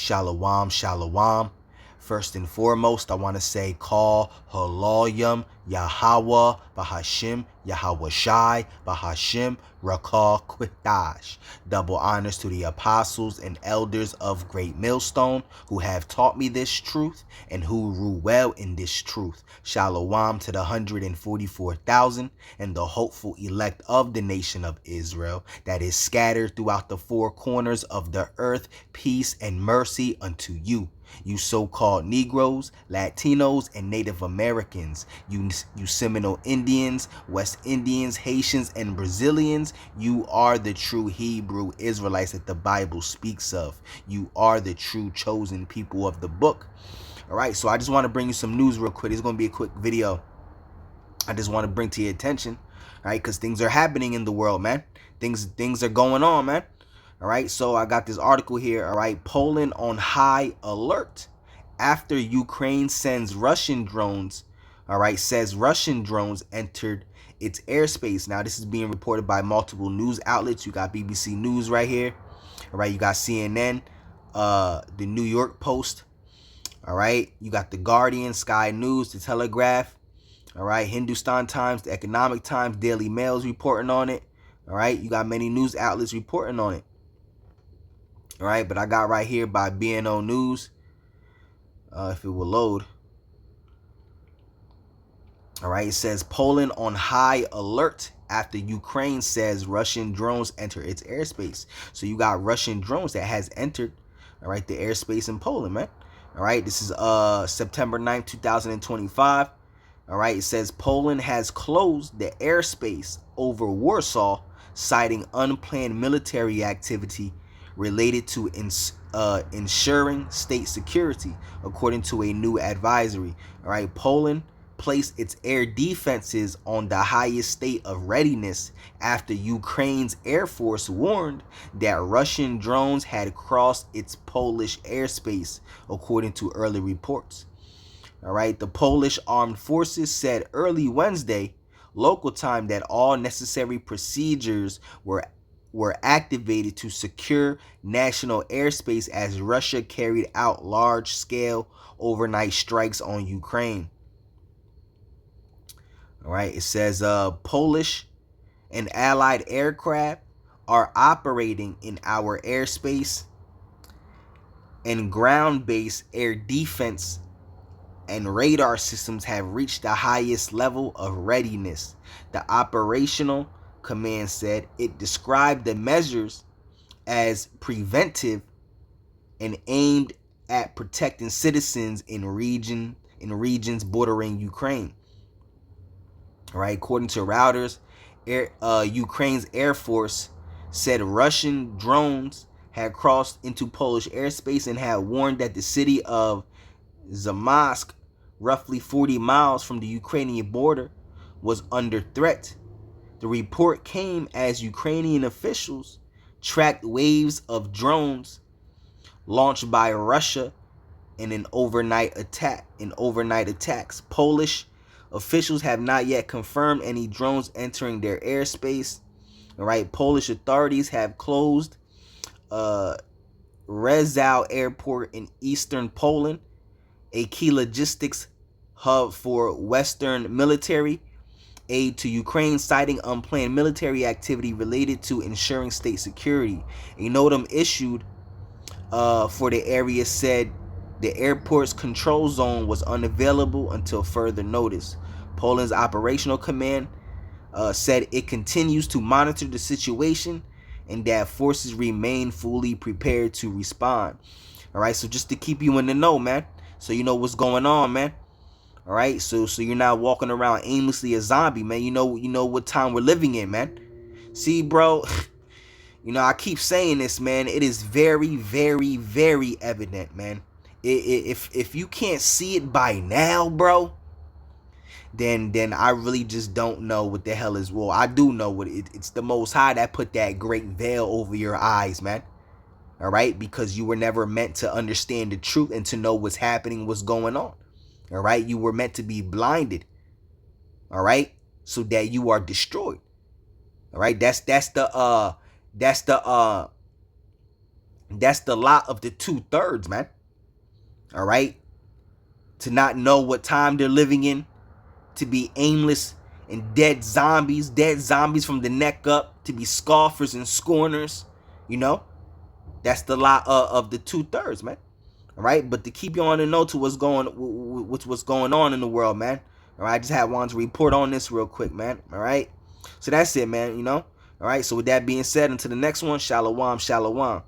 Shalom, shalom. First and foremost, I want to say call Haloyam Yahweh Bahashim Yahweh Shai Bahashim Rakal Quitash. Double honors to the apostles and elders of Great Millstone who have taught me this truth and who rule well in this truth. Shalom to the 144,000 and the hopeful elect of the nation of Israel that is scattered throughout the four corners of the earth. Peace and mercy unto you. You so-called Negroes, Latinos, and Native Americans, you Seminole Indians, West Indians, Haitians, and Brazilians, you are the true Hebrew Israelites that the Bible speaks of. You are the true chosen people of the book. All right, so I just want to bring you some news real quick. It's going to be a quick video. I just want to bring to your attention, all right, because things are happening in the world, man. Things are going on, man. All right, so I got this article here. All right, Poland on high alert after Ukraine sends Russian drones. All right, says Russian drones entered its airspace. Now, this is being reported by multiple news outlets. You got BBC News right here. All right, you got CNN, the New York Post. All right, you got the Guardian, Sky News, the Telegraph. All right, Hindustan Times, the Economic Times, Daily Mail's reporting on it. All right, you got many news outlets reporting on it. All right, but I got right here by BNO News, if it will load. All right, it says Poland on high alert after Ukraine says Russian drones enter its airspace. So you got Russian drones that has entered, all right, the airspace in Poland, man. All right, this is September 9th, 2025. All right, it says Poland has closed the airspace over Warsaw, citing unplanned military activity related to ensuring state security, according to a new advisory. All right, Poland placed its air defenses on the highest state of readiness after Ukraine's Air Force warned that Russian drones had crossed its Polish airspace, according to early reports. All right, the Polish armed forces said early Wednesday, local time, that all necessary procedures were activated to secure national airspace as Russia carried out large-scale overnight strikes on Ukraine. All right, it says Polish and allied aircraft are operating in our airspace, and ground-based air defense and radar systems have reached the highest level of readiness, the operational command said. It described the measures as preventive and aimed at protecting citizens in regions bordering Ukraine. All right, according to Reuters, Ukraine's Air Force said Russian drones had crossed into Polish airspace and had warned that the city of Zamask, roughly 40 miles from the Ukrainian border, was under threat. The report came as Ukrainian officials tracked waves of drones launched by Russia in overnight attacks. Polish officials have not yet confirmed any drones entering their airspace. All right, Polish authorities have closed Rzeszów Airport in eastern Poland, a key logistics hub for Western military aid to Ukraine, citing unplanned military activity related to ensuring state security. A notum issued for the area said the airport's control zone was unavailable until further notice. Poland's operational command said it continues to monitor the situation and that forces remain fully prepared to respond. All right, so just to keep you in the know, man, so you know what's going on, man. All right, so you're not walking around aimlessly a zombie, man. You know what time we're living in, man. See, bro, I keep saying this, man. It is very, very, very evident, man. If you can't see it by now, bro, then I really just don't know what the hell is. Well, I do know what it's the Most High that put that great veil over your eyes, man. All right, because you were never meant to understand the truth and to know what's happening, what's going on. All right, you were meant to be blinded. All right, so that you are destroyed. All right, that's the That's the lot of the 2/3, man. All right? To not know what time they're living in, to be aimless and dead zombies from the neck up, to be scoffers and scorners, you know? That's the lot of the 2/3, man. All right, but to keep you on the note to what's going on in the world, man. All right, I just had wanted to report on this real quick, man. All right, so that's it, man. All right. So with that being said, until the next one, shalom, shalom.